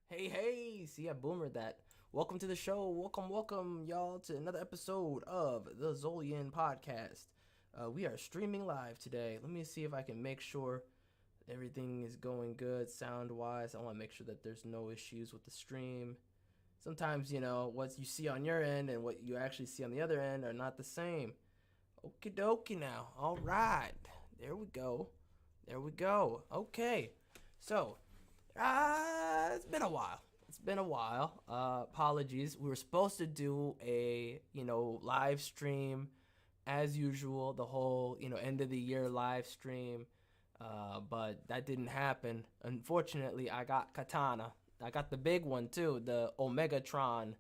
Hey, see, I boomered that. Welcome to the show. Welcome, y'all, to another episode of the Zolian Podcast. We are streaming live today. Let me see if I can make sure everything is going good sound wise. I want to make sure that there's no issues with the stream. Sometimes, what you see on your end and what you actually see on the other end are not the same. Okie dokie now. All right. There we go. Okay. So, it's been a while. Apologies. We were supposed to do a, live stream as usual, the whole, end of the year live stream. But that didn't happen. Unfortunately, I got Katana. I got the big one too, the Omegaton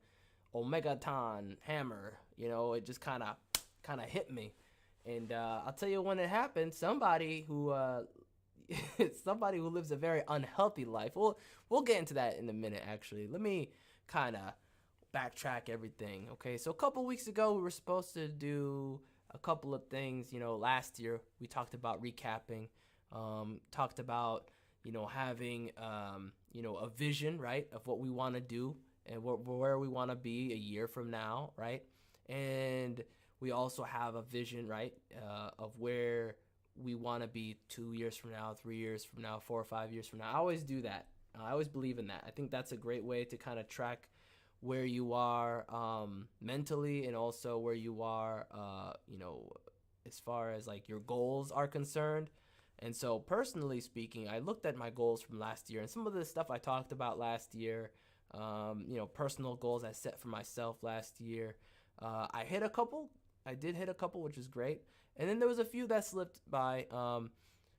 hammer. It just kind of hit me. And I'll tell you when it happened, somebody who lives a very unhealthy life. We'll get into that in a minute. Actually, let me kind of backtrack everything. Okay, so a couple weeks ago we were supposed to do a couple of things. Last year we talked about recapping, talked about having a vision, right, of what we want to do and where we want to be a year from now, right, and we also have a vision, right, of where we want to be 2 years from now, 3 years from now, 4 or 5 years from now. I always do that. I always believe in that. I think that's a great way to kind of track where you are mentally, and also where you are, as far as like your goals are concerned. And so personally speaking, I looked at my goals from last year and some of the stuff I talked about last year, personal goals I set for myself last year. I did hit a couple, which is great. And then there was a few that slipped by.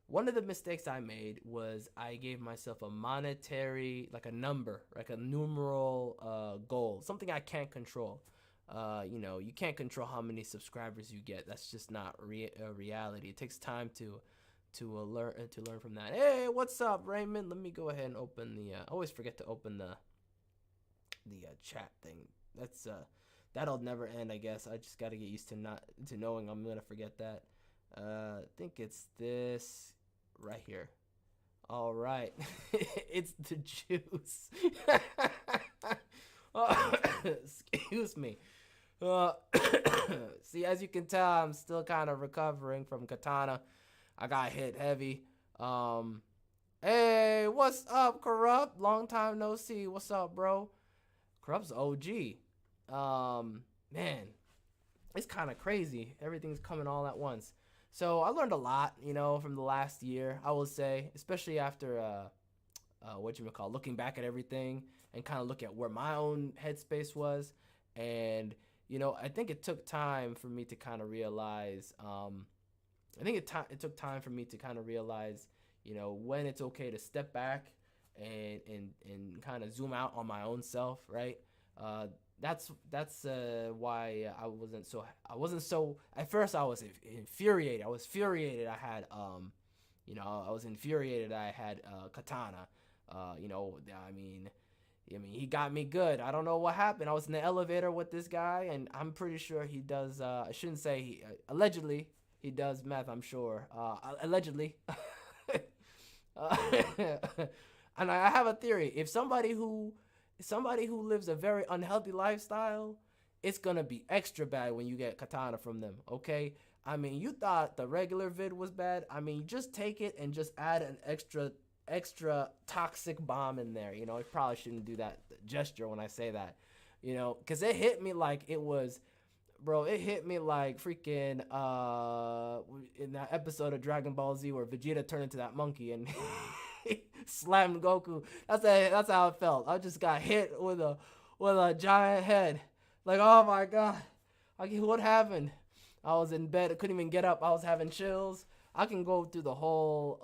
One of the mistakes I made was I gave myself a monetary, like a number, like a numeral goal, something I can't control. You can't control how many subscribers you get. That's just not a reality. It takes time to learn from that. Hey, what's up, Raymond? Let me go ahead and open the. I always forget to open the chat thing. That'll never end, I guess. I just got to get used to knowing I'm gonna forget that. I think it's this right here. All right, it's the juice. Excuse me. See, as you can tell, I'm still kind of recovering from Katana. I got hit heavy. Hey, what's up, Corrupt? Long time no see. What's up, bro? Corrupt's OG. Man, it's kind of crazy. Everything's coming all at once. So I learned a lot, from the last year, I will say, especially after, looking back at everything and kind of look at where my own headspace was. And, I think it took time for me to kind of realize, it took time for me to kind of realize, when it's okay to step back and kind of zoom out on my own self, right? That's why I wasn't so at first I was infuriated. I was infuriated I had Katana. He got me good. I don't know what happened. I was in the elevator with this guy, and I'm pretty sure he does. I shouldn't say allegedly he does meth. I'm sure. Allegedly. And I have a theory. If somebody who lives a very unhealthy lifestyle, it's gonna be extra bad when you get Katana from them. Okay. You thought the regular vid was bad. Just take it and just add an extra extra toxic bomb in there. I probably shouldn't do that gesture when I say that, because it hit me like it was, bro. It hit me like freaking in that episode of Dragon Ball Z where Vegeta turned into that monkey and slammed Goku. That's how it felt. I just got hit with a giant head. Like, oh my god, what happened? I was in bed. I couldn't even get up. I was having chills. I can go through the whole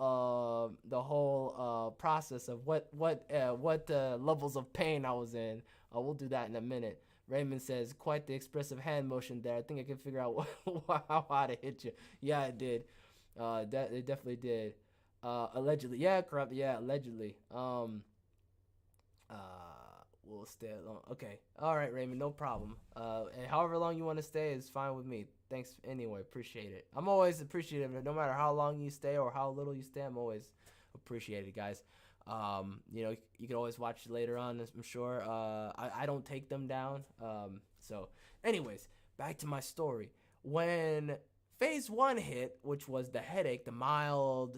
process of what levels of pain I was in. We'll do that in a minute. Raymond says, quite the expressive hand motion there. I think I can figure out how hard it hit you. Yeah, it did. It definitely did. Allegedly. Yeah, corrupt. Yeah, allegedly. We'll stay alone. Okay. All right, Raymond, no problem. And however long you want to stay is fine with me. Thanks anyway. Appreciate it. I'm always appreciative. No matter how long you stay or how little you stay, I'm always appreciated, guys. You can always watch later on, I'm sure. I don't take them down. So anyways, back to my story. When phase 1 hit, which was the headache, the mild,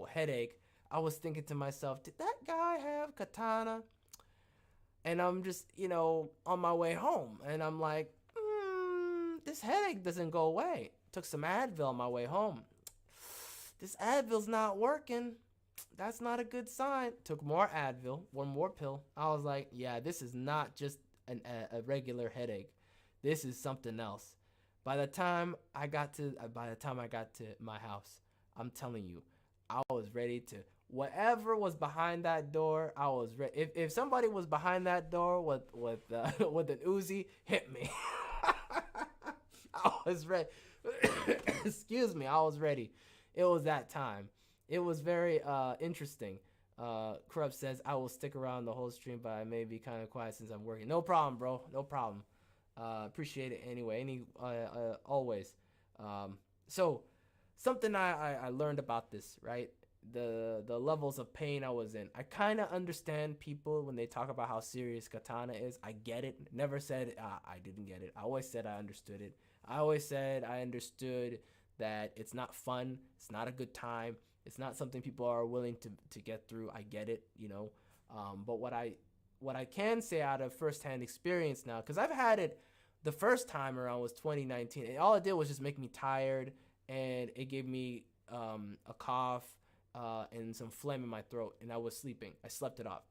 headache, I was thinking to myself, did that guy have Katana? And I'm just, on my way home. And I'm like, this headache doesn't go away. Took some Advil on my way home. This Advil's not working. That's not a good sign. Took more Advil, one more pill. I was like, yeah, this is not just a regular headache. This is something else. By the time I got to my house, I'm telling you, I was ready to, whatever was behind that door, I was ready. If somebody was behind that door with an Uzi, hit me. I was ready. Excuse me, I was ready. It was that time. It was very interesting. Corrupt says, I will stick around the whole stream, but I may be kind of quiet since I'm working. No problem, bro. No problem. Appreciate it anyway. Always. So something I learned about this, right? The levels of pain I was in. I kind of understand people when they talk about how serious Katana is. I get it. Never said I didn't get it. I always said I understood it. I always said I understood that it's not fun. It's not a good time. It's not something people are willing to get through. I get it, but what I can say out of firsthand experience now, because I've had it the first time around was 2019, and all it did was just make me tired, and it gave me a cough and some phlegm in my throat, and I was sleeping. I slept it off.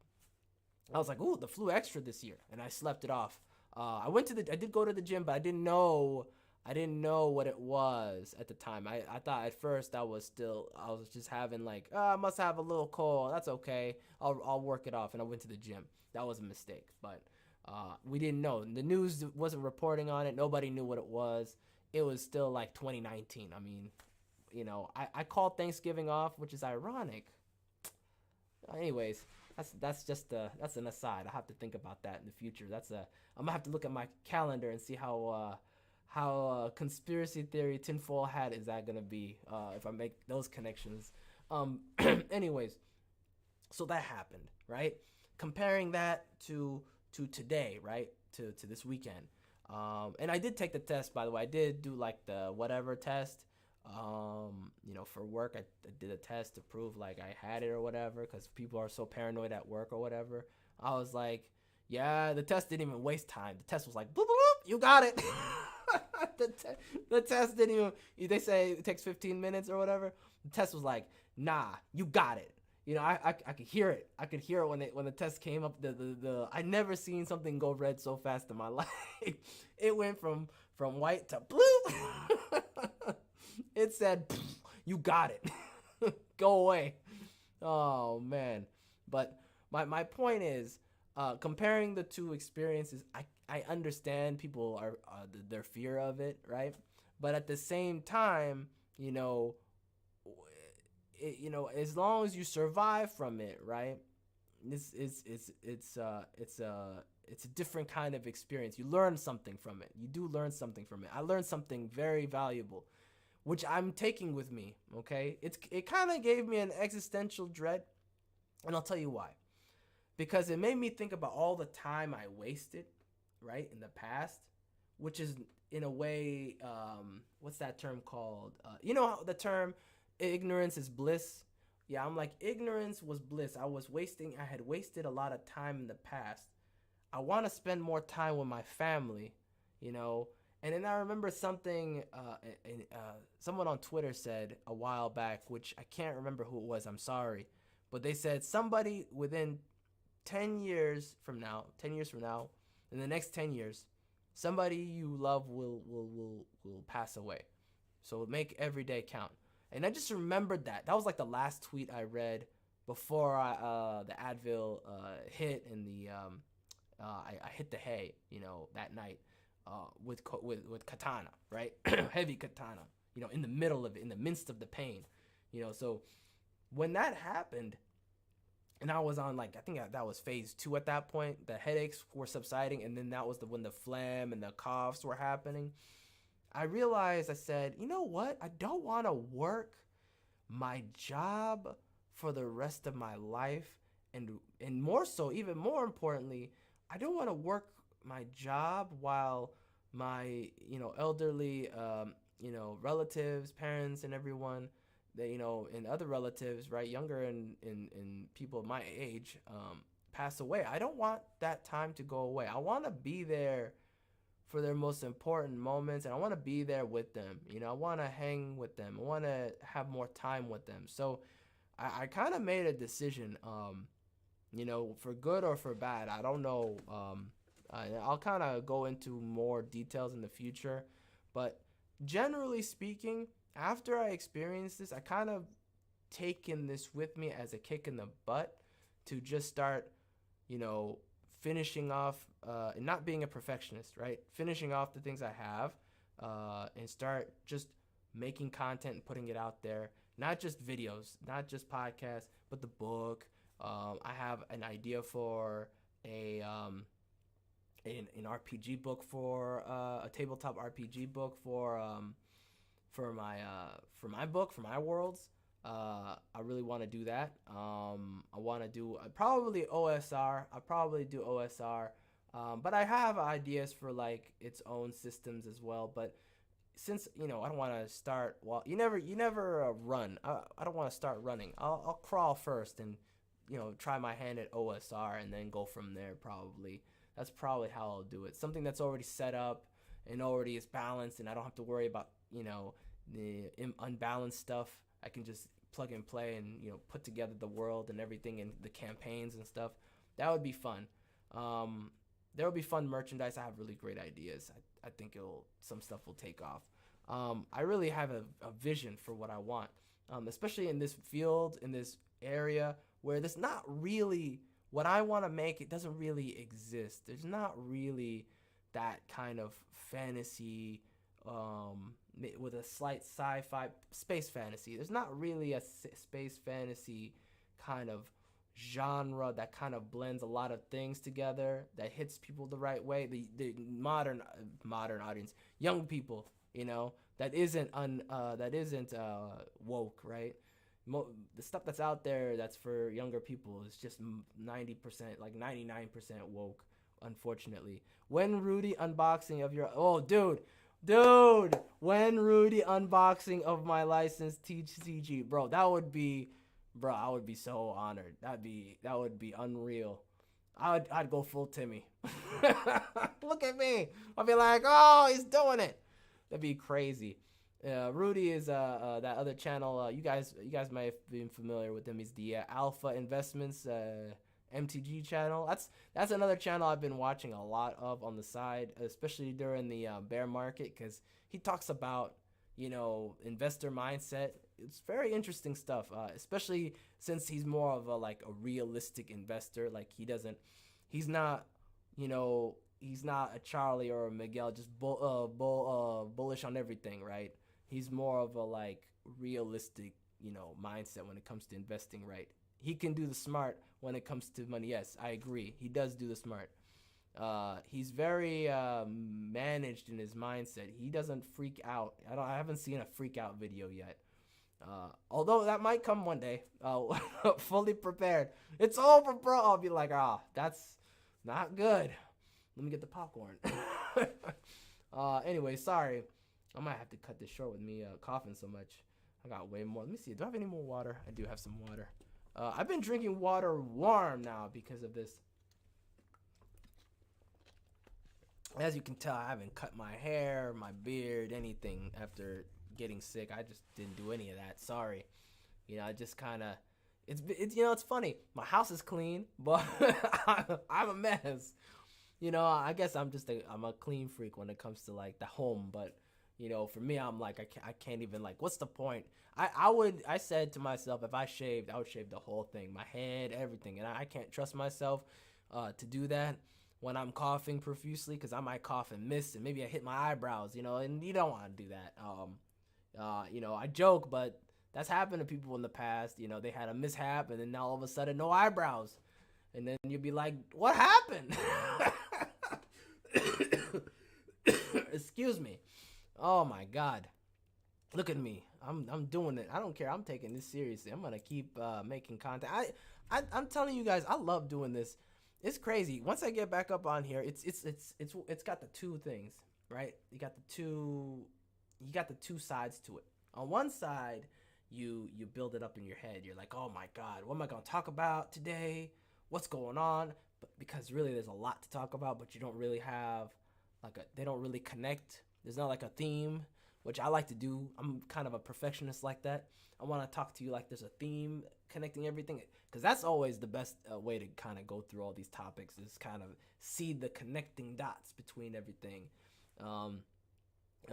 I was like, ooh, the flu extra this year, and I slept it off. I did go to the gym, but I didn't know what it was at the time. I thought at first I was just having like, I must have a little cold. That's okay. I'll work it off. And I went to the gym. That was a mistake. But we didn't know. The news wasn't reporting on it. Nobody knew what it was. It was still like 2019. I mean, I called Thanksgiving off, which is ironic. Anyways, that's an aside. I have to think about that in the future. I'm gonna have to look at my calendar and see how conspiracy theory tinfoil hat is that gonna be if I make those connections. Anyways, so that happened, right? Comparing that to today, right? To this weekend. And I did take the test, by the way. I did do like the whatever test. For work, I did a test to prove like I had it or whatever, because people are so paranoid at work or whatever. I was like, yeah, the test didn't even waste time. The test was like, boop, boop, boop, you got it. The test didn't even, they say it takes 15 minutes or whatever. The test was like, nah, you got it. I could hear it. I could hear it when the test came up. I never seen something go red so fast in my life. It went from white to blue. It said, you got it. Go away. Oh man. But my point is, comparing the two experiences, I understand people are their fear of it, right? But at the same time, as long as you survive from it, right? It's a different kind of experience. You learn something from it. You do learn something from it. I learned something very valuable, which I'm taking with me. Okay, it kind of gave me an existential dread, and I'll tell you why. Because it made me think about all the time I wasted, right, in the past, which is in a way, what's that term called? The term ignorance is bliss. Yeah, I'm like, ignorance was bliss. I had wasted a lot of time in the past. I want to spend more time with my family, you know. And then I remember something someone on Twitter said a while back, which I can't remember who it was. I'm sorry, but they said somebody within 10 years from now, in the next 10 years, somebody you love will pass away. So make every day count. And I just remembered that. That was like the last tweet I read before the Advil hit and I hit the hay, that night with Katana, right? Heavy Katana, in the middle of it, in the midst of the pain, So when that happened, and I was on I think that was phase 2 at that point. The headaches were subsiding, and then that was when the phlegm and the coughs were happening. I realized, I said, you know what? I don't want to work my job for the rest of my life, and more so, even more importantly, I don't want to work my job while my elderly relatives, parents, and everyone that and other relatives, right, younger and people my age, pass away. I don't want that time to go away. I want to be there for their most important moments, and I want to be there with them. I want to hang with them. I want to have more time with them. So I kind of made a decision, for good or for bad. I don't know. I'll kind of go into more details in the future, but generally speaking, after I experienced this, I kind of taken this with me as a kick in the butt to just start, finishing off and not being a perfectionist, right? Finishing off the things I have and start just making content and putting it out there. Not just videos, not just podcasts, but the book. I have an idea for an RPG book, for a tabletop RPG book for my book, for my worlds. I really want to do that. I want to do probably OSR. I'll probably do OSR. But I have ideas for its own systems as well. But since I don't want to start. Well, you never run. I don't want to start running. I'll crawl first and try my hand at OSR and then go from there. Probably that's probably how I'll do it. Something that's already set up and already is balanced, and I don't have to worry about the unbalanced stuff. I can just plug and play and put together the world and everything and the campaigns and stuff. That would be fun. There will be fun merchandise. I have really great ideas. I think some stuff will take off. I really have a vision for what I want, especially in this field, in this area where there's not really what I want to make. It doesn't really exist. There's not really that kind of fantasy with a slight sci-fi space fantasy. There's not really a space fantasy kind of genre that kind of blends a lot of things together, that hits people the right way. The modern audience, young people, that isn't woke, right? The stuff that's out there that's for younger people is just 90%, like 99% woke, unfortunately. When Rudy unboxing of your when Rudy unboxing of my licensed TCG, bro, I would be so honored. That would be unreal. I'd go full Timmy. Look at me. I'd be like, oh, he's doing it. That'd be crazy. Rudy is that other channel. You guys might have been familiar with him. He's the Alpha Investments MTG channel. That's another channel I've been watching a lot of on the side, especially during the bear market, because he talks about investor mindset. It's very interesting stuff, especially since he's more of a realistic investor. He's not a Charlie or a Miguel, just bullish on everything, right? He's more of a realistic mindset when it comes to investing, right? He can do the smart when it comes to money. Yes, I agree. He does do the smart. He's very managed in his mindset. He doesn't freak out. I haven't seen a freak out video yet. Although that might come one day. Fully prepared. It's over, bro. I'll be like, that's not good. Let me get the popcorn. Anyway, sorry. I might have to cut this short with me coughing so much. I got way more. Let me see. Do I have any more water? I do have some water. I've been drinking water warm now because of this. As you can tell, I haven't cut my hair, my beard, anything after getting sick. I just didn't do any of that. Sorry. I just kind of, it's funny. My house is clean, but I'm a mess. I guess I'm a clean freak when it comes to like the home, but for me, I'm like, I can't even, like, what's the point? I said to myself, if I shaved, I would shave the whole thing, my head, everything. And I can't trust myself to do that when I'm coughing profusely, because I might cough and miss, and maybe I hit my eyebrows, and you don't want to do that. I joke, but that's happened to people in the past. They had a mishap, and then now all of a sudden, no eyebrows. And then you'd be like, what happened? Excuse me. Oh my God. Look at me. I'm doing it. I don't care. I'm taking this seriously. I'm gonna keep making content. I'm telling you guys, I love doing this. It's crazy. Once I get back up on here, it's got the two things, right? You got the two sides to it. On one side, you build it up in your head. You're like, oh my God, what am I gonna talk about today? What's going on? But because really there's a lot to talk about, but you don't really have they don't really connect. There's not like a theme, which I like to do. I'm kind of a perfectionist like that. I want to talk to you like there's a theme connecting everything, because that's always the best way to kind of go through all these topics, is kind of see the connecting dots between everything,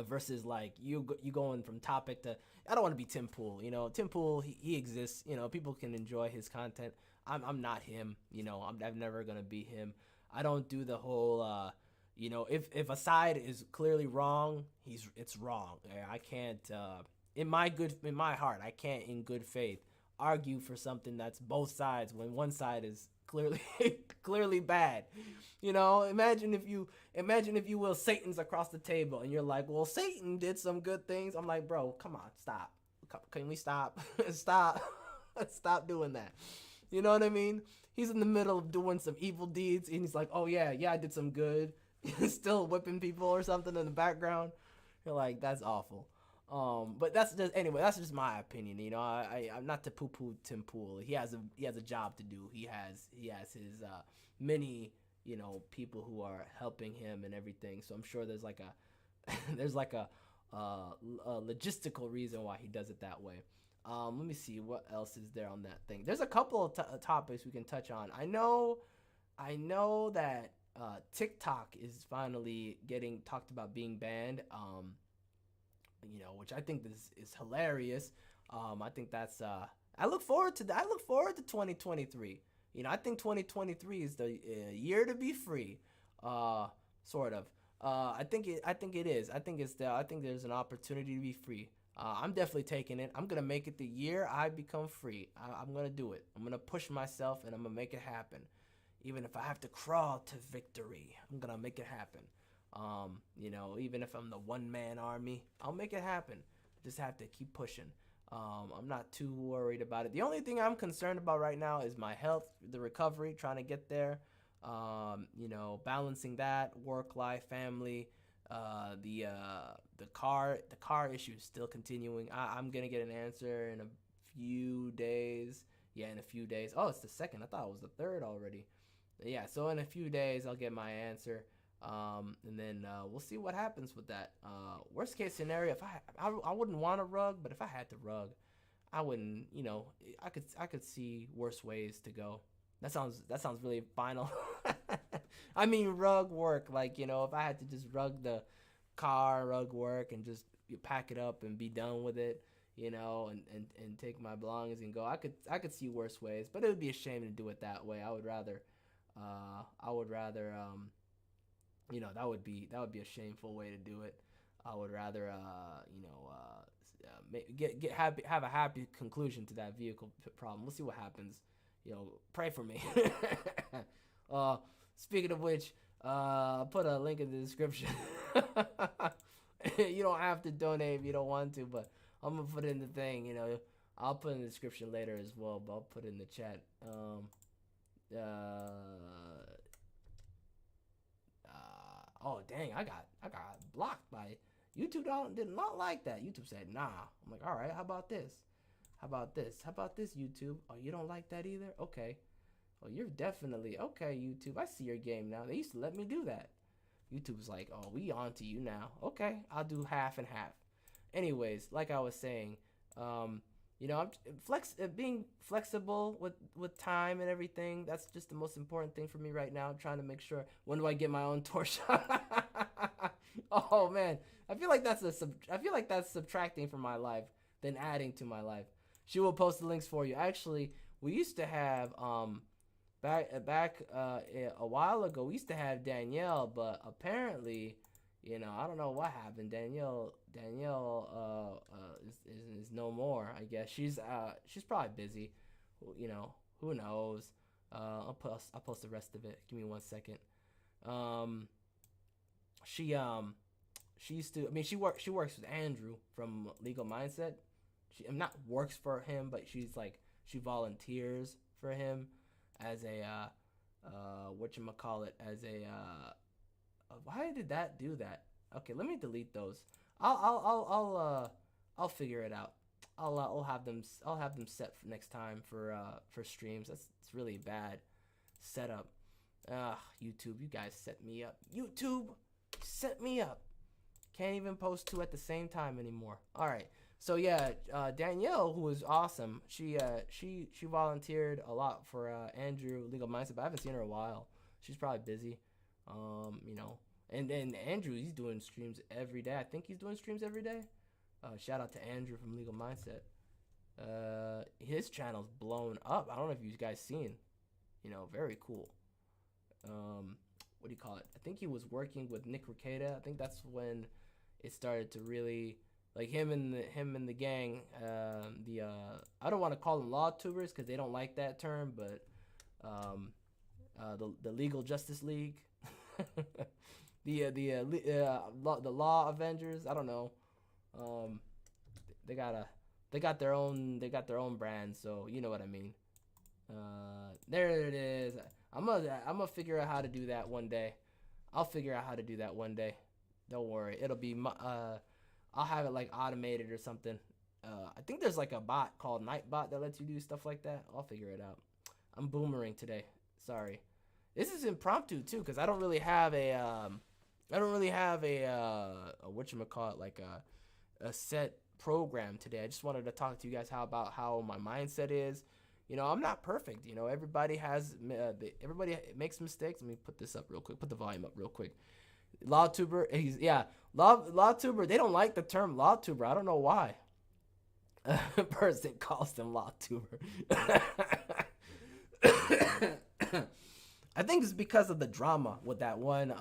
versus like you going from topic to, I don't want to be Tim Pool. Tim Pool, he exists. People can enjoy his content. I'm not him. I'm never gonna be him. I don't do the whole if a side is clearly wrong, it's wrong. I can't in my heart, I can't in good faith argue for something that's both sides when one side is clearly bad. Imagine if you will, Satan's across the table and you're like, well, Satan did some good things. I'm like, bro, come on, stop. Can we stop? Stop doing that. You know what I mean? He's in the middle of doing some evil deeds and he's like, oh yeah, I did some good. Still whipping people or something in the background. You're like, that's awful. But that's just my opinion. I'm not to poo-poo Tim Pool. He has a job to do. He has his many people who are helping him and everything. So I'm sure there's like a logistical reason why he does it that way. Let me see what else is there on that thing. There's a couple of topics we can touch on. I know that TikTok is finally getting talked about being banned. Which I think is hilarious. I think that's I look forward to that. I look forward to 2023. I think 2023 is the year to be free. Sort of. I think it is. I think there's an opportunity to be free. I'm definitely taking it. I'm gonna make it the year I become free. I'm gonna do it. I'm gonna push myself and I'm gonna make it happen. Even if I have to crawl to victory, I'm gonna make it happen. Even if I'm the one-man army, I'll make it happen. Just have to keep pushing. I'm not too worried about it. The only thing I'm concerned about right now is my health, the recovery, trying to get there. Balancing that, work life, family. The car issue is still continuing. I'm gonna get an answer in a few days. Yeah, in a few days. Oh, it's the second. I thought it was the third already. Yeah, so in a few days I'll get my answer. And then we'll see what happens with that. Worst case scenario, if I wouldn't want a rug, but if I had to rug, I wouldn't. I could see worse ways to go. That sounds really final. I mean, rug work, like, if I had to just rug the car, rug work, and just pack it up and be done with it, and take my belongings and go. I could see worse ways, but it would be a shame to do it that way. I would rather that would be a shameful way to do it. I would rather have a happy conclusion to that vehicle problem. We'll see what happens. Pray for me. Speaking of which, I'll put a link in the description. You don't have to donate if you don't want to, but I'm gonna put it in the thing. I'll put it in the description later as well, but I'll put it in the chat. Oh dang, I got blocked by YouTube did not like that. YouTube said, nah. I'm like, all right, how about this? How about this? How about this, YouTube? Oh, you don't like that either? Okay. Oh, you're definitely okay, YouTube. I see your game now. They used to let me do that. YouTube was like, oh, we on to you now. Okay, I'll do half and half. Anyways, like I was saying, I'm being flexible with time and everything. That's just the most important thing for me right now. I'm trying to make sure, when do I get my own torch? Oh man, I feel like that's subtracting from my life than adding to my life. She will post the links for you. Actually, we used to have back a while ago, we used to have Danielle, but apparently, I don't know what happened. Danielle is no more. I guess she's probably busy. Who knows? I'll post the rest of it. Give me 1 second. She used to. I mean, she works with Andrew from Legal Mindset. She not works for him, but she volunteers for him as a whatchamacallit, as a why did that do that? Okay, let me delete those. I'll figure it out. I'll have them set for next time for streams. It's really bad setup. YouTube, you guys set me up. YouTube set me up. Can't even post two at the same time anymore. All right. So yeah, Danielle, who was awesome, she volunteered a lot for Andrew Legal Mindset, but I haven't seen her in a while. She's probably busy. And then Andrew, he's doing streams every day. I think he's doing streams every day. Shout out to Andrew from Legal Mindset. His channel's blown up. I don't know if you guys seen. Very cool. What do you call it? I think he was working with Nick Ricada. I think that's when it started to really, like, him and the gang. I don't want to call them law tubers because they don't like that term, but the Legal Justice League, the Law Avengers. I don't know. They got their own brand, so you know what I mean. There it is. I'm gonna figure out how to do that one day. I'll figure out how to do that one day. Don't worry. It'll be I'll have it like automated or something. I think there's like a bot called Nightbot that lets you do stuff like that. I'll figure it out. I'm boomering today. Sorry. This is impromptu too, because I don't really have a whatchamacallit, like a set program today. I just wanted to talk to you guys about how my mindset is. I'm not perfect. Everybody makes mistakes. Let me put this up real quick. Put the volume up real quick. LawTuber, LawTuber. They don't like the term LawTuber. I don't know why. A person calls them LawTuber. I think it's because of the drama with that one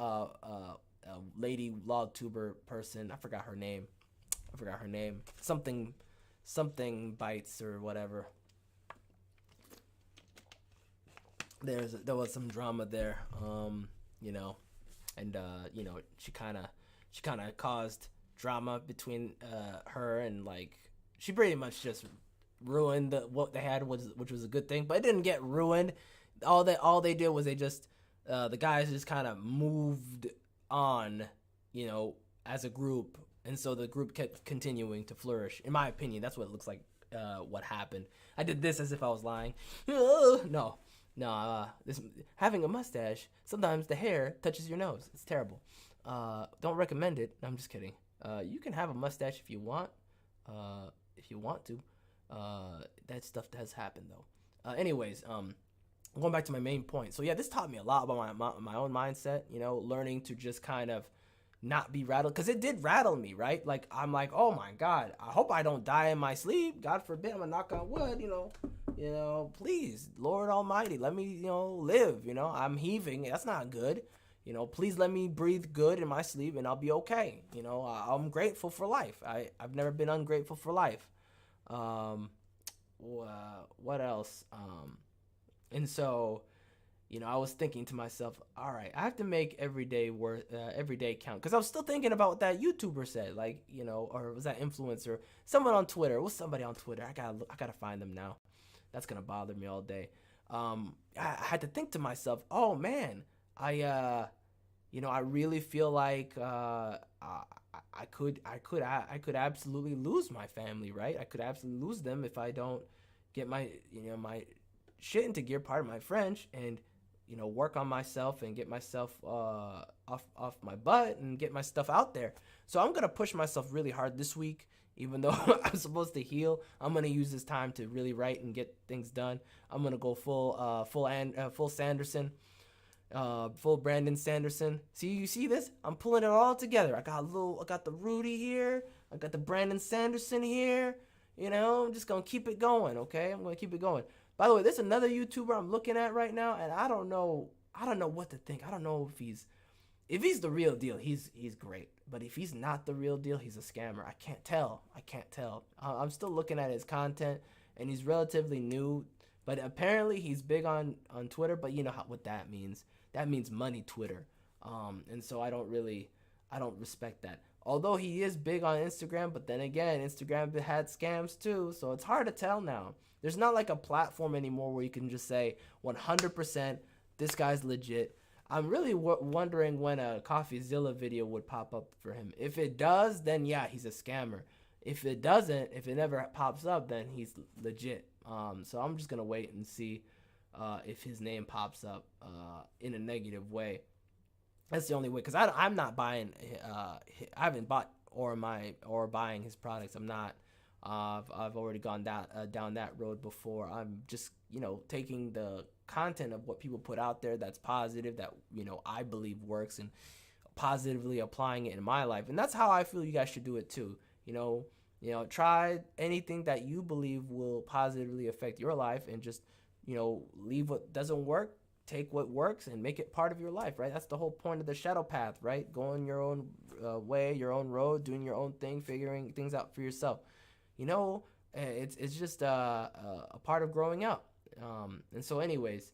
lady LawTuber person. I forgot her name. Something bites or whatever. There was some drama there, and she kind of caused drama between her and, like, she pretty much just ruined what they had, which was a good thing, but it didn't get ruined. All they did was they just the guys just kind of moved on, as a group, and so the group kept continuing to flourish. In my opinion, that's what it looks like. What happened? I did this as if I was lying. No, this having a mustache, sometimes the hair touches your nose. It's terrible. Don't recommend it. No, I'm just kidding. You can have a mustache if you want. To. That stuff does happen though. Anyways, going back to my main point. So yeah, this taught me a lot about my own mindset. Learning to just kind of not be rattled, because it did rattle me, right? Like, I'm like, oh my God, I hope I don't die in my sleep. God forbid. I'm gonna knock on wood. Please, Lord Almighty, let me, live. I'm heaving. That's not good. Please let me breathe good in my sleep, and I'll be okay. I'm grateful for life. I've never been ungrateful for life. What else? And so, I was thinking to myself, all right, I have to make every day count. Because I was still thinking about what that YouTuber said, like, or was that influencer? Someone on Twitter. It was somebody on Twitter. I gotta find them now. That's gonna bother me all day. I had to think to myself, oh man, I I really feel like I could absolutely lose my family, right? I could absolutely lose them if I don't get my shit into gear, part of my French, and work on myself and get myself off my butt and get my stuff out there. So I'm gonna push myself really hard this week, even though I'm supposed to heal. I'm gonna use this time to really write and get things done. I'm gonna go full Sanderson, full Brandon Sanderson. You see this? I'm pulling it all together. I got the Rudy here. I got the Brandon Sanderson here. I'm just gonna keep it going. Okay, I'm gonna keep it going. By the way, there's another YouTuber I'm looking at right now, and I don't know what to think. I don't know if he's the real deal. He's great, but if he's not the real deal, he's a scammer. I can't tell. I'm still looking at his content, and he's relatively new, but apparently he's big on Twitter. But you know what that means? That means money Twitter, and so I don't respect that. Although he is big on Instagram, but then again, Instagram had scams too, so it's hard to tell now. There's not like a platform anymore where you can just say 100% this guy's legit. I'm really wondering when a CoffeeZilla video would pop up for him. If it does, then yeah, he's a scammer. If it doesn't, if it never pops up, then he's legit. So I'm just gonna wait and see if his name pops up in a negative way. That's the only way, because I'm not buying. I haven't bought or buying his products. I'm not. I've already gone down that road before. I'm just taking the content of what people put out there that's positive, that I believe works, and positively applying it in my life. And that's how I feel you guys should do it too. Try anything that you believe will positively affect your life, and just leave what doesn't work. Take what works and make it part of your life, right? That's the whole point of the shadow path, right? Going your own way, your own road, doing your own thing, figuring things out for yourself. It's just a part of growing up. And so anyways,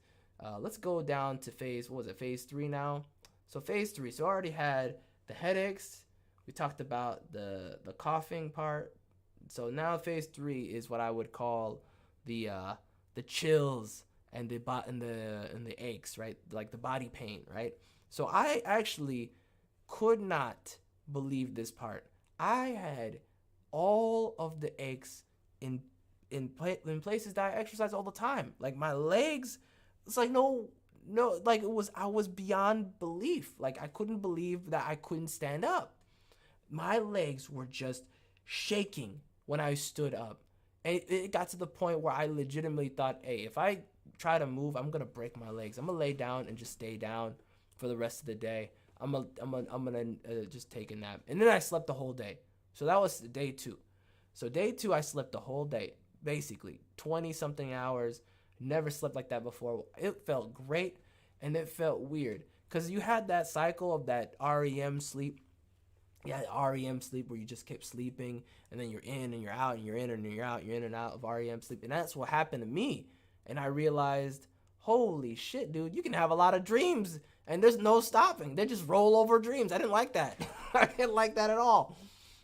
let's go down to phase 3 now? So phase 3, so I already had the headaches. We talked about the coughing part. So now phase 3 is what I would call the chills and the aches, right? Like the body pain, right? So I actually could not believe this part. I had all of the aches in places that I exercise all the time. Like my legs, it's like no, like I was beyond belief. Like I couldn't believe that I couldn't stand up. My legs were just shaking when I stood up. And it got to the point where I legitimately thought, hey, if I try to move, I'm gonna break my legs. I'm gonna lay down and just stay down for the rest of the day. I'm gonna just take a nap. And then I slept the whole day. So that was day 2. So day 2, I slept the whole day, basically 20 something hours. Never slept like that before. It felt great, and it felt weird because you had that cycle of that REM sleep. Yeah, REM sleep where you just kept sleeping, and then you're in and you're out, and you're in and you're out, you're in and out of REM sleep. And that's what happened to me. And I realized, holy shit, dude, you can have a lot of dreams and there's no stopping. They're just rollover dreams. I didn't like that. I didn't like that at all.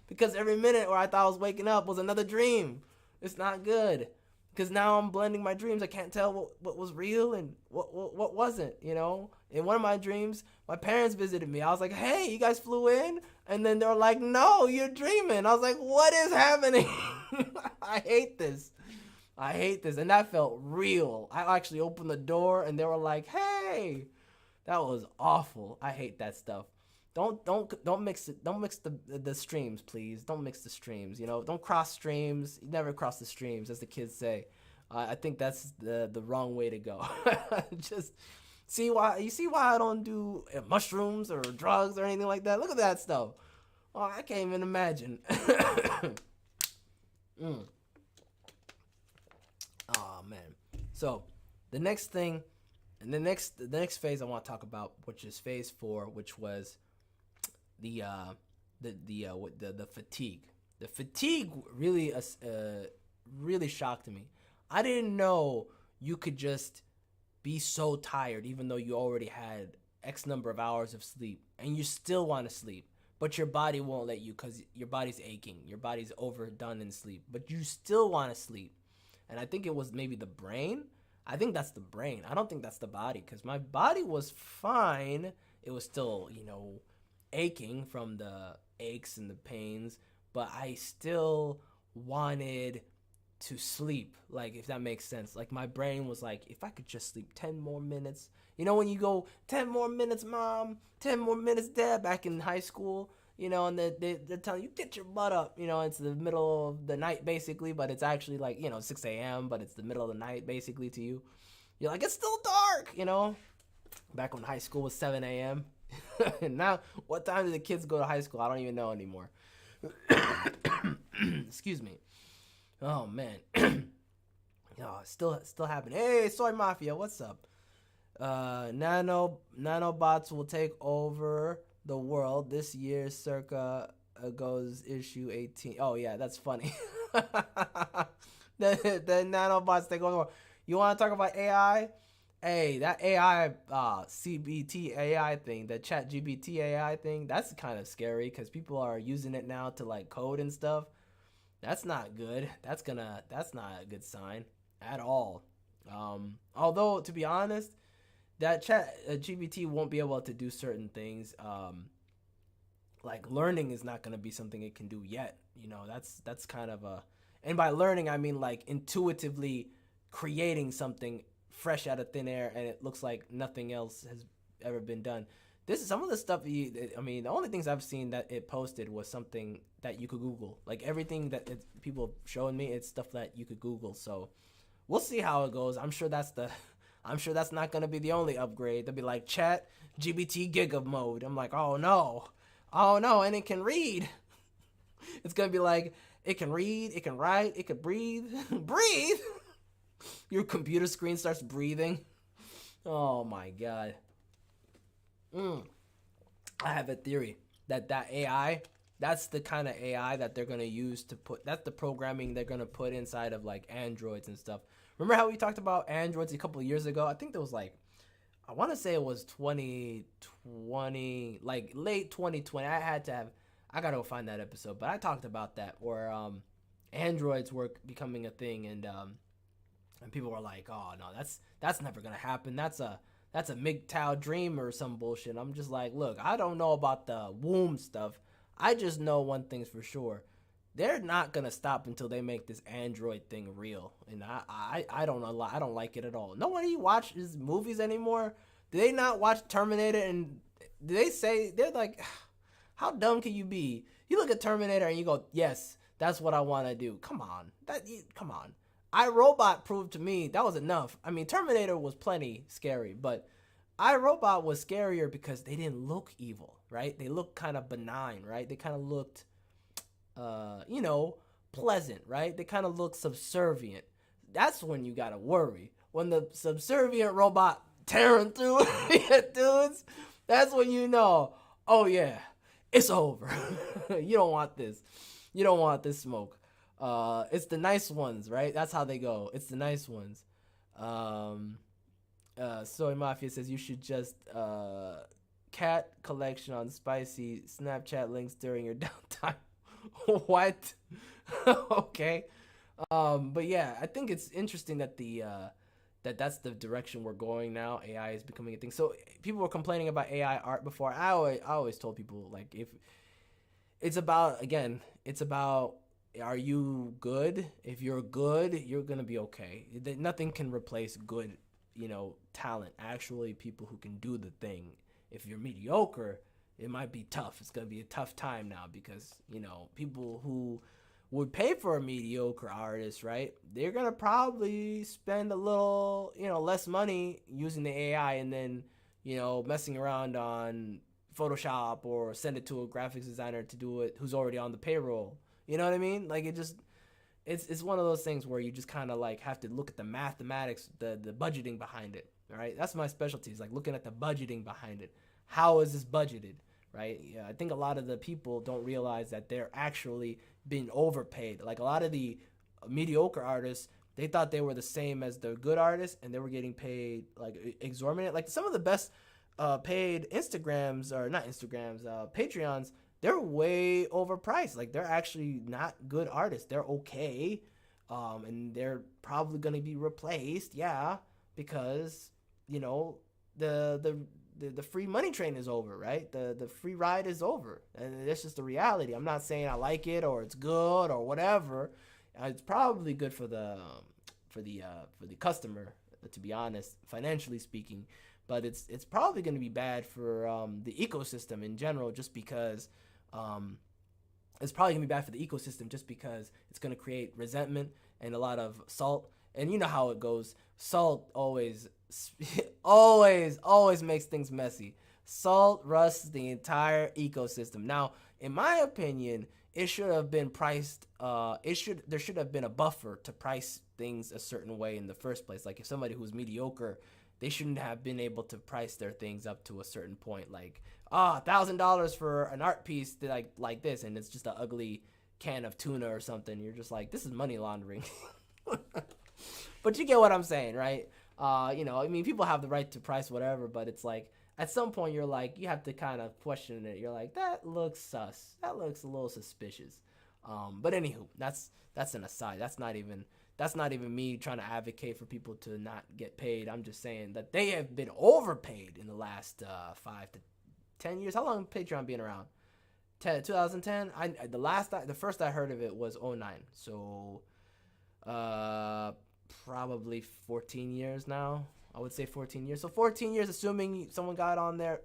Because every minute where I thought I was waking up was another dream. It's not good. Because now I'm blending my dreams. I can't tell what was real and what wasn't, In one of my dreams, my parents visited me. I was like, hey, you guys flew in? And then they were like, no, you're dreaming. I was like, what is happening? I hate this. And that felt real. I actually opened the door and they were like, hey. That was awful. I hate that stuff. Don't mix it. Don't mix the streams, please. Don't mix the streams. Don't cross streams. You never cross the streams, as the kids say. I think that's the wrong way to go. Just see why I don't do mushrooms or drugs or anything like that. Look at that stuff. Oh, I can't even imagine. Oh man. So the next thing, and the next phase I want to talk about, which is phase 4, which was the fatigue. The fatigue really shocked me. I didn't know you could just be so tired even though you already had X number of hours of sleep and you still want to sleep, but your body won't let you because your body's aching. Your body's overdone in sleep, but you still want to sleep. And I think it was maybe the brain. I think that's the brain. I don't think that's the body, because my body was fine. it was still, aching from the aches and the pains, but I still wanted to sleep, like, if that makes sense. Like, my brain was like, if I could just sleep 10 more minutes. When you go 10 more minutes, mom, 10 more minutes, dad, back in high school, and they're telling you, get your butt up. It's the middle of the night, basically, but it's actually like, 6 a.m., but it's the middle of the night, basically, to you. You're like, it's still dark. Back when high school was 7 a.m. And now, what time do the kids go to high school? I don't even know anymore. Excuse me. Oh, man. Still happening. Hey, Soy Mafia, what's up? Nanobots will take over the world this year, circa goes issue 18. Oh, yeah, that's funny. the nanobots take over the world. You want to talk about AI? Hey, that AI, CBT AI thing, the chat GBT AI thing, that's kind of scary because people are using it now to, like, code and stuff. That's not good. That's not a good sign at all. Although, to be honest, that chat GBT won't be able to do certain things. Like, learning is not going to be something it can do yet. That's kind of and by learning, I mean, like, intuitively creating something fresh out of thin air, and it looks like nothing else has ever been done. This is some of the stuff. The only things I've seen that it posted was something that you could Google. Like, everything that people showing me, it's stuff that you could Google. So we'll see how it goes. I'm sure that's not gonna be the only upgrade. They'll be like Chat GBT Giga mode. I'm like, oh no, and it can read. It's gonna be like, it can read, it can write, it can breathe, breathe. Your computer screen starts breathing. Oh my god. I have a theory that AI, that's the kind of AI that they're going to use that's the programming they're going to put inside of, like, androids and stuff. Remember how we talked about androids a couple of years ago? I think there was, like, I want to say it was 2020, like late 2020. I got to go find that episode, but I talked about that where androids were becoming a thing, and people were like, oh no, that's never going to happen. That's a MGTOW dream or some bullshit. I'm just like, look, I don't know about the womb stuff. I just know one thing's for sure. They're not going to stop until they make this android thing real. And I don't know. I don't like it at all. Nobody watches movies anymore. Do they not watch Terminator? And do they say, they're like, how dumb can you be? You look at Terminator and you go, yes, that's what I want to do. Come on. Come on. iRobot proved to me that was enough. I mean, Terminator was plenty scary, but iRobot was scarier because they didn't look evil, right? They looked kind of benign, right? They kind of looked, pleasant, right? They kind of looked subservient. That's when you gotta worry. When the subservient robot tearing through dudes, that's when you know, oh yeah, it's over. You don't want this. You don't want this smoke. It's the nice ones, right? That's how they go. It's the nice ones. Soy Mafia says you should just cat collection on spicy Snapchat links during your downtime. What? Okay. But yeah, I think it's interesting that that's the direction we're going now. AI is becoming a thing. So people were complaining about AI art before. I always told people, like, if it's about, are you good? If you're good, you're gonna be okay. Nothing can replace good, talent. Actually, people who can do the thing. If you're mediocre, it might be tough. It's gonna be a tough time now because people who would pay for a mediocre artist, right? They're gonna probably spend a little, less money using the AI and then, messing around on Photoshop or send it to a graphics designer to do it who's already on the payroll. You know what I mean? Like, it's one of those things where you just kind of like have to look at the mathematics, the budgeting behind it, right? That's my specialty, is like looking at the budgeting behind it. How is this budgeted, right? Yeah, I think a lot of the people don't realize that they're actually being overpaid. Like, a lot of the mediocre artists, they thought they were the same as the good artists, and they were getting paid like exorbitant. Like, some of the best paid Patreons, they're way overpriced. Like, they're actually not good artists. They're okay. And they're probably going to be replaced. Yeah. Because, the the free money train is over, right? The free ride is over, and that's just the reality. I'm not saying I like it or it's good or whatever. It's probably good for the customer, to be honest, financially speaking, but it's probably going to be bad for the ecosystem in general, just because it's probably gonna be bad for the ecosystem, just because it's gonna create resentment and a lot of salt. And you know how it goes. Salt always, always makes things messy. Salt rusts the entire ecosystem. Now, in my opinion, it should have been priced. There should have been a buffer to price things a certain way in the first place. Like if somebody who's mediocre, they shouldn't have been able to price their things up to a certain point. Like, $1,000 for an art piece like this, and it's just an ugly can of tuna or something. You're just like, this is money laundering. But you get what I'm saying, right? I mean, people have the right to price whatever, but it's like at some point you're like, you have to kind of question it. You're like, that looks sus. That looks a little suspicious. But anywho, that's an aside. That's not even me trying to advocate for people to not get paid. I'm just saying that they have been overpaid in the last 5 to 10 years. How long has Patreon been around? 2010. The first I heard of it was 2009. So probably 14 years now. I would say 14 years. So 14 years, assuming someone got on there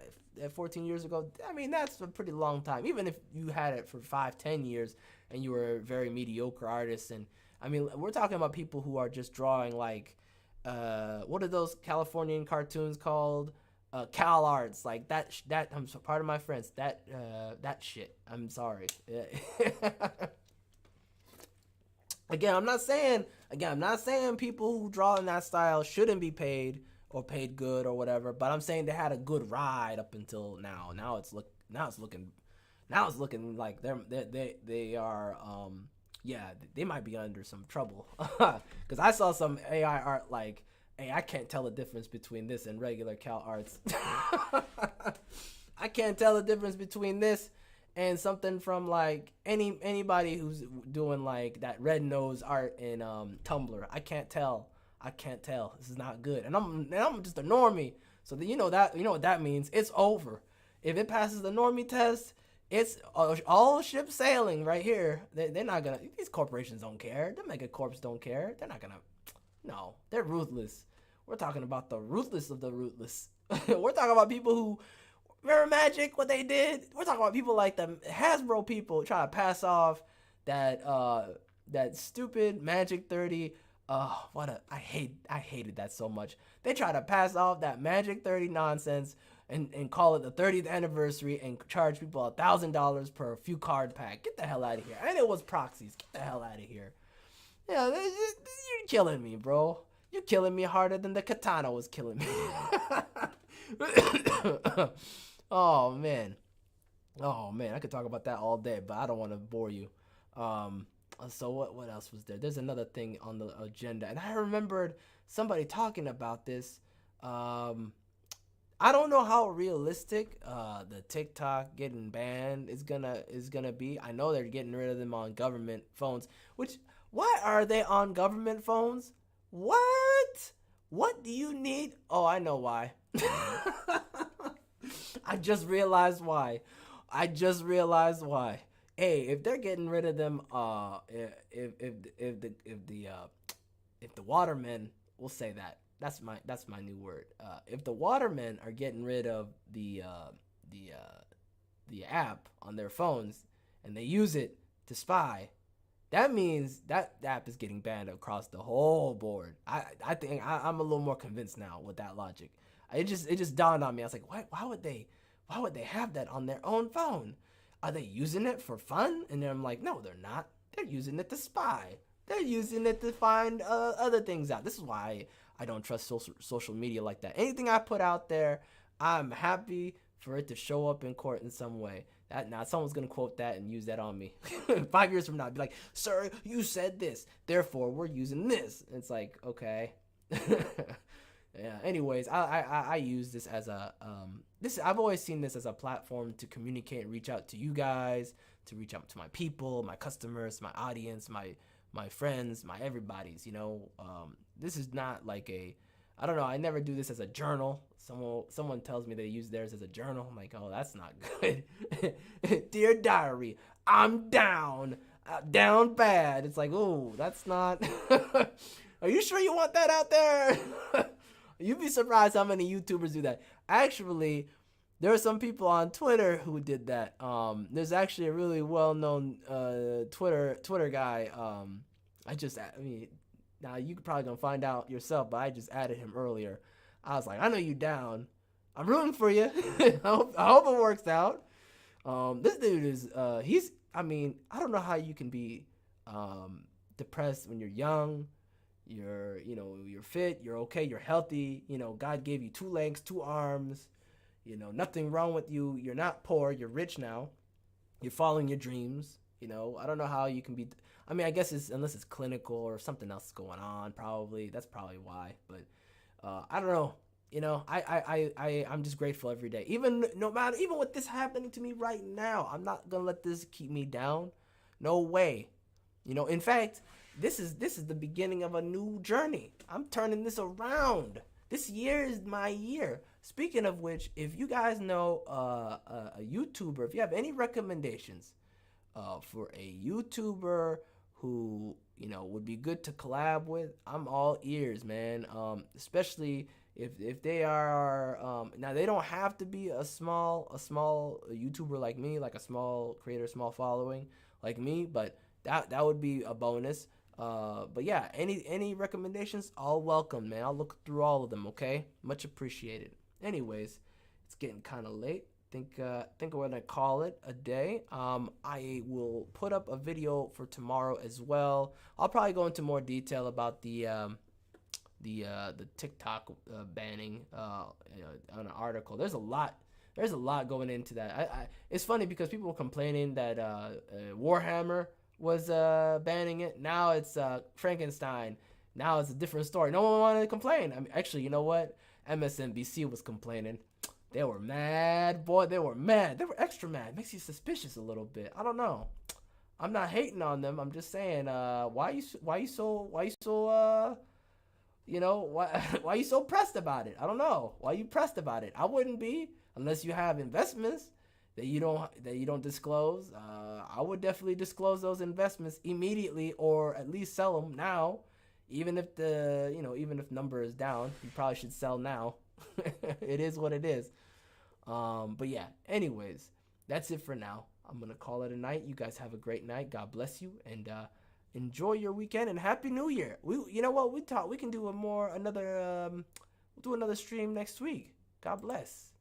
14 years ago. I mean, that's a pretty long time. Even if you had it for 5-10 years and you were a very mediocre artist. And I mean, we're talking about people who are just drawing like, what are those Californian cartoons called? Cal Arts, like that. I'm part of my friends. That shit. I'm sorry. Again, I'm not saying people who draw in that style shouldn't be paid or paid good or whatever. But I'm saying they had a good ride up until now. Now it's looking like they are. Yeah, they might be under some trouble. Because I saw some AI art like, hey, I can't tell the difference between this and regular Cal Arts. I can't tell the difference between this and something from like anybody who's doing like that red nose art in Tumblr. I can't tell. This is not good. And I'm just a normie. So you know what that means. It's over. If it passes the normie test, it's all ship sailing right here. They're not gonna. These corporations don't care. The mega corps don't care. They're not gonna. No, they're ruthless. We're talking about the ruthless of the ruthless. We're talking about people who remember Magic, what they did. We're talking about people like the Hasbro people try to pass off that stupid Magic 30. I hated that so much. They try to pass off that Magic 30 nonsense and call it the 30th anniversary and charge people $1,000 per few card pack. Get the hell out of here. And it was proxies. Get the hell out of here. Yeah, you're killing me, bro. You're killing me harder than the Katana was killing me. Oh man, I could talk about that all day, but I don't want to bore you. So what else was there? There's another thing on the agenda, and I remembered somebody talking about this. I don't know how realistic the TikTok getting banned is gonna be. I know they're getting rid of them on government phones. Which, why are they on government phones? What? What do you need? Oh, I know why. I just realized why. Hey, if they're getting rid of them, if the watermen, we'll say that. That's my new word. If the watermen are getting rid of the app on their phones and they use it to spy, that means that app is getting banned across the whole board. I think I'm a little more convinced now with that logic. It just dawned on me. I was like, why would they have that on their own phone? Are they using it for fun? And then I'm like, no, they're not. They're using it to spy. They're using it to find other things out. This is why I don't trust social media like that. Anything I put out there, I'm happy for it to show up in court in some way. Now someone's gonna quote that and use that on me 5 years from now. I'd be like, sir, you said this, therefore we're using this. It's like, okay. Yeah. Anyways, I use this as a I've always seen this as a platform to communicate and reach out to you guys, to reach out to my people, my customers, my audience, my friends, my everybody's. This is not like I don't know. I never do this as a journal. Someone tells me they use theirs as a journal. I'm like, oh, that's not good. Dear diary, I'm down. Down bad. It's like, oh, that's not. Are you sure you want that out there? You'd be surprised how many YouTubers do that. Actually, there are some people on Twitter who did that. There's actually a really well-known Twitter guy. I mean, now you could probably gonna find out yourself, but I just added him earlier. I was like, I know you down. I'm rooting for you. I hope it works out. This dude is he's. I mean, I don't know how you can be depressed when you're young. You're fit. You're okay. You're healthy. God gave you 2 legs, 2 arms. Nothing wrong with you. You're not poor. You're rich now. You're following your dreams. I don't know how you can be. I mean, I guess unless it's clinical or something else going on. Probably that's probably why. But I don't know. I'm just grateful every day. Even with this happening to me right now, I'm not gonna let this keep me down. No way. In fact, this is the beginning of a new journey. I'm turning this around. This year is my year. Speaking of which, if you guys know a YouTuber, if you have any recommendations for a YouTuber who would be good to collab with, I'm all ears, man. Especially if they are now, they don't have to be a small YouTuber like me, like a small creator, small following like me, but that would be a bonus. But yeah, any recommendations, all welcome, man. I'll look through all of them, okay? Much appreciated. Anyways, it's getting kind of late. Think we're gonna call it a day. I will put up a video for tomorrow as well. I'll probably go into more detail about the TikTok banning on an article. There's a lot going into that. It's funny because people were complaining that Warhammer was banning it. Now it's Frankenstein. Now it's a different story. No one wanted to complain. I mean, actually, you know what? MSNBC was complaining. They were mad, boy. They were mad. They were extra mad. Makes you suspicious a little bit. I don't know. I'm not hating on them. I'm just saying, why you so why you so pressed about it? I don't know. Why you pressed about it? I wouldn't be unless you have investments that you don't disclose. I would definitely disclose those investments immediately, or at least sell them now. Even if even if number is down, you probably should sell now. It is what it is. But yeah. Anyways, that's it for now. I'm gonna call it a night. You guys have a great night. God bless you, and enjoy your weekend and Happy New Year. You know what? We can do we'll do another stream next week. God bless.